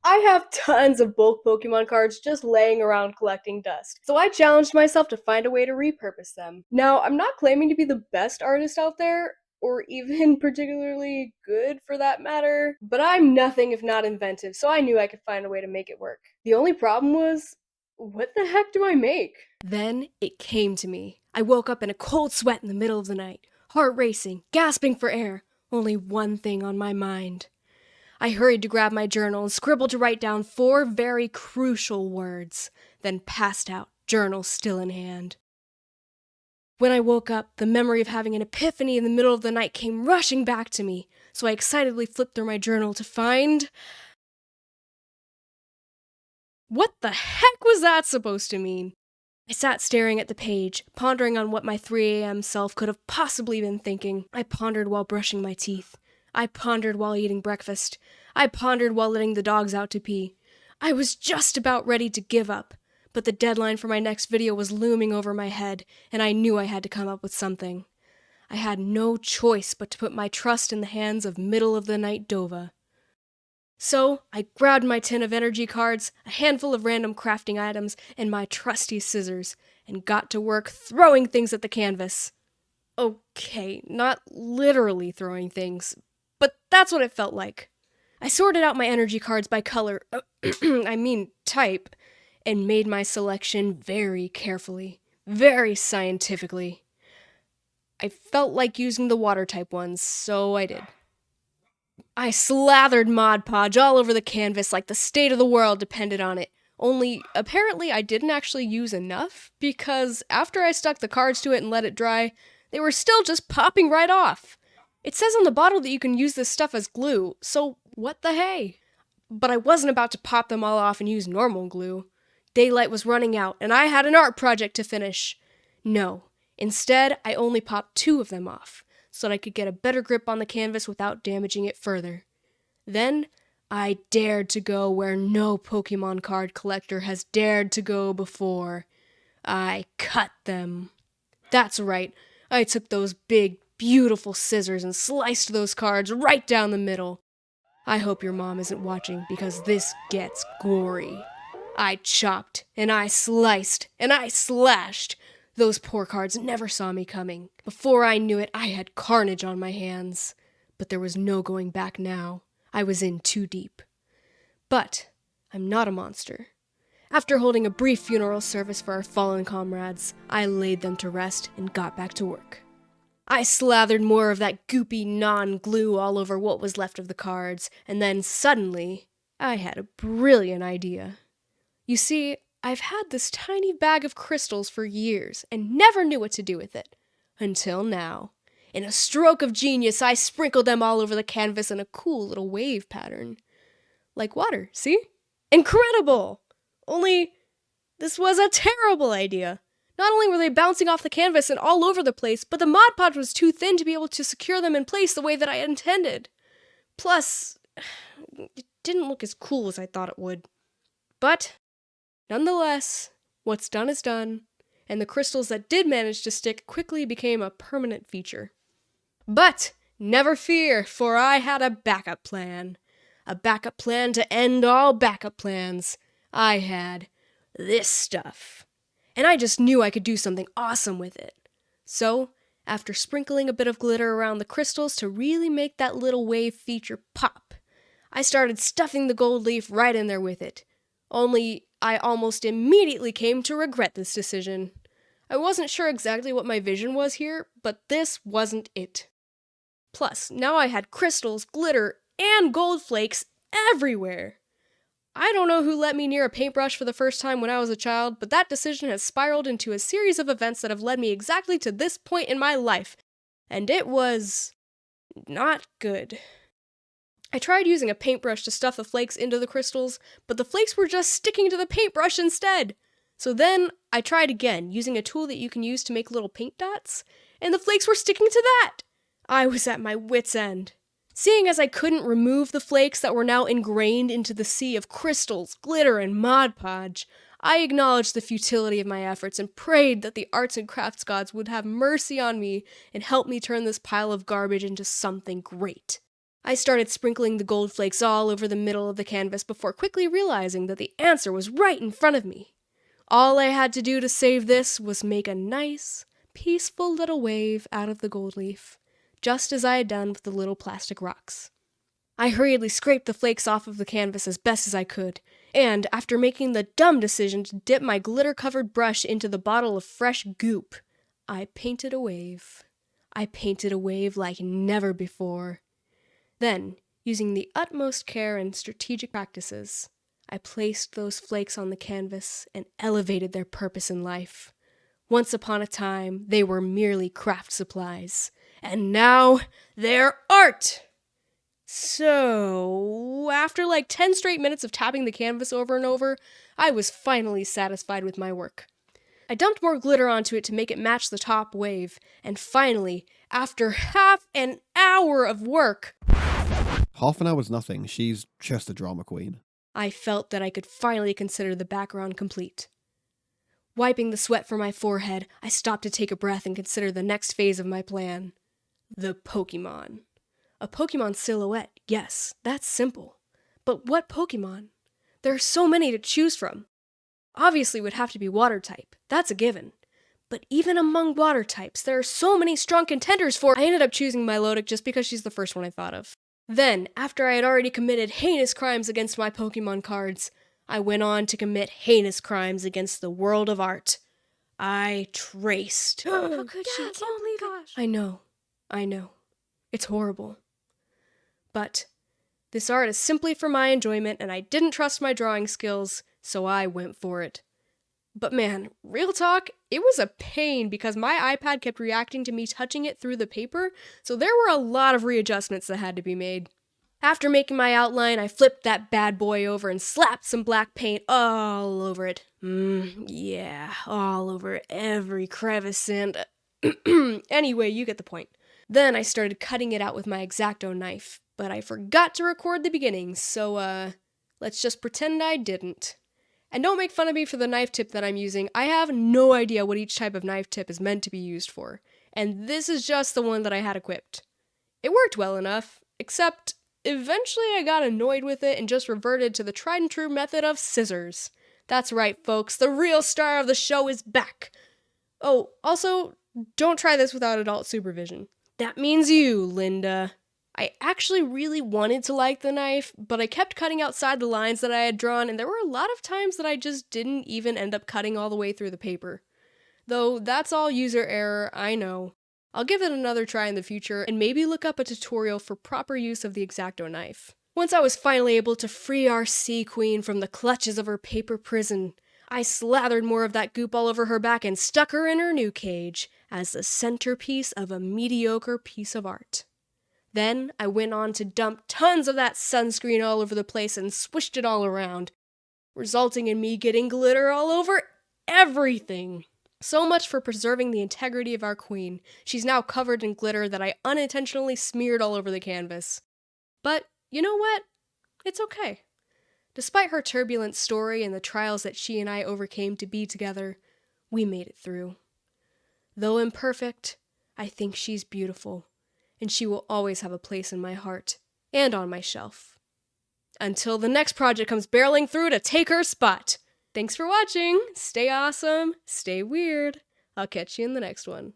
I have tons of bulk Pokemon cards just laying around collecting dust, so I challenged myself to find a way to repurpose them. Now, I'm not claiming to be the best artist out there, or even particularly good for that matter, but I'm nothing if not inventive, so I knew I could find a way to make it work. The only problem was, what the heck do I make? Then it came to me. I woke up in a cold sweat in the middle of the night, heart racing, gasping for air, only one thing on my mind. I hurried to grab my journal and scribbled to write down 4 very crucial words, then passed out, journal still in hand. When I woke up, the memory of having an epiphany in the middle of the night came rushing back to me, so I excitedly flipped through my journal to find... What the heck was that supposed to mean? I sat staring at the page, pondering on what my 3 a.m. self could have possibly been thinking. I pondered while brushing my teeth. I pondered while eating breakfast. I pondered while letting the dogs out to pee. I was just about ready to give up, but the deadline for my next video was looming over my head, and I knew I had to come up with something. I had no choice but to put my trust in the hands of middle-of-the-night Dova. So, I grabbed my tin of energy cards, a handful of random crafting items, and my trusty scissors, and got to work throwing things at the canvas. Okay, not literally throwing things, but that's what it felt like. I sorted out my energy cards by color, type, and made my selection very carefully, very scientifically. I felt like using the water type ones, so I did. I slathered Mod Podge all over the canvas like the state of the world depended on it. Only, apparently I didn't actually use enough, because after I stuck the cards to it and let it dry, they were still just popping right off. It says on the bottle that you can use this stuff as glue, so what the hey? But I wasn't about to pop them all off and use normal glue. Daylight was running out, and I had an art project to finish. No, instead I only popped 2 of them off, so that I could get a better grip on the canvas without damaging it further. Then, I dared to go where no Pokemon card collector has dared to go before. I cut them. That's right, I took those big, beautiful scissors and sliced those cards right down the middle. I hope your mom isn't watching because this gets gory. I chopped, and I sliced, and I slashed. Those poor cards never saw me coming. Before I knew it, I had carnage on my hands. But there was no going back now. I was in too deep. But I'm not a monster. After holding a brief funeral service for our fallen comrades, I laid them to rest and got back to work. I slathered more of that goopy non-glue all over what was left of the cards, and then suddenly, I had a brilliant idea. You see, I've had this tiny bag of crystals for years and never knew what to do with it. Until now. In a stroke of genius, I sprinkled them all over the canvas in a cool little wave pattern. Like water, see? Incredible! Only, this was a terrible idea. Not only were they bouncing off the canvas and all over the place, but the Mod Podge was too thin to be able to secure them in place the way that I intended. Plus, it didn't look as cool as I thought it would. But, nonetheless, what's done is done, and the crystals that did manage to stick quickly became a permanent feature. But, never fear, for I had a backup plan. A backup plan to end all backup plans. I had this stuff. And I just knew I could do something awesome with it. So, after sprinkling a bit of glitter around the crystals to really make that little wave feature pop, I started stuffing the gold leaf right in there with it. Only, I almost immediately came to regret this decision. I wasn't sure exactly what my vision was here, but this wasn't it. Plus, now I had crystals, glitter, and gold flakes everywhere. I don't know who let me near a paintbrush for the first time when I was a child, but that decision has spiraled into a series of events that have led me exactly to this point in my life. And it was... not good. I tried using a paintbrush to stuff the flakes into the crystals, but the flakes were just sticking to the paintbrush instead. So then, I tried again, using a tool that you can use to make little paint dots, and the flakes were sticking to that! I was at my wit's end. Seeing as I couldn't remove the flakes that were now ingrained into the sea of crystals, glitter, and Mod Podge, I acknowledged the futility of my efforts and prayed that the arts and crafts gods would have mercy on me and help me turn this pile of garbage into something great. I started sprinkling the gold flakes all over the middle of the canvas before quickly realizing that the answer was right in front of me. All I had to do to save this was make a nice, peaceful little wave out of the gold leaf, just as I had done with the little plastic rocks. I hurriedly scraped the flakes off of the canvas as best as I could, and after making the dumb decision to dip my glitter-covered brush into the bottle of fresh goop, I painted a wave. I painted a wave like never before. Then, using the utmost care and strategic practices, I placed those flakes on the canvas and elevated their purpose in life. Once upon a time, they were merely craft supplies, and now they're art! So, after like 10 straight minutes of tapping the canvas over and over, I was finally satisfied with my work. I dumped more glitter onto it to make it match the top wave, and finally, after half an hour of work, Half an hour's nothing. She's just a drama queen. I felt that I could finally consider the background complete. Wiping the sweat from my forehead, I stopped to take a breath and consider the next phase of my plan. The Pokemon. A Pokemon silhouette, yes, that's simple. But what Pokemon? There are so many to choose from. Obviously it would have to be water type, that's a given. But even among water types, there are so many strong contenders for— I ended up choosing Milotic just because she's the first one I thought of. Then, after I had already committed heinous crimes against my Pokemon cards, I went on to commit heinous crimes against the world of art. I traced. How could she? Oh my gosh. I know. It's horrible. But this art is simply for my enjoyment, and I didn't trust my drawing skills, so I went for it. But man, real talk, it was a pain because my iPad kept reacting to me touching it through the paper, so there were a lot of readjustments that had to be made. After making my outline, I flipped that bad boy over and slapped some black paint all over it. Yeah, all over every crevice and— Anyway, you get the point. Then I started cutting it out with my X-Acto knife, but I forgot to record the beginning, so let's just pretend I didn't. And don't make fun of me for the knife tip that I'm using. I have no idea what each type of knife tip is meant to be used for, and this is just the one that I had equipped. It worked well enough, except eventually I got annoyed with it and just reverted to the tried and true method of scissors. That's right, folks, the real star of the show is back. Oh, also, don't try this without adult supervision. That means you, Linda. I actually really wanted to like the knife, but I kept cutting outside the lines that I had drawn, and there were a lot of times that I just didn't even end up cutting all the way through the paper. Though that's all user error, I know. I'll give it another try in the future, and maybe look up a tutorial for proper use of the X-Acto knife. Once I was finally able to free our sea queen from the clutches of her paper prison, I slathered more of that goop all over her back and stuck her in her new cage as the centerpiece of a mediocre piece of art. Then I went on to dump tons of that sunscreen all over the place and swished it all around, resulting in me getting glitter all over everything. So much for preserving the integrity of our queen. She's now covered in glitter that I unintentionally smeared all over the canvas. But you know what? It's okay. Despite her turbulent story and the trials that she and I overcame to be together, we made it through. Though imperfect, I think she's beautiful, and she will always have a place in my heart and on my shelf. Until the next project comes barreling through to take her spot. Thanks for watching. Stay awesome. Stay weird. I'll catch you in the next one.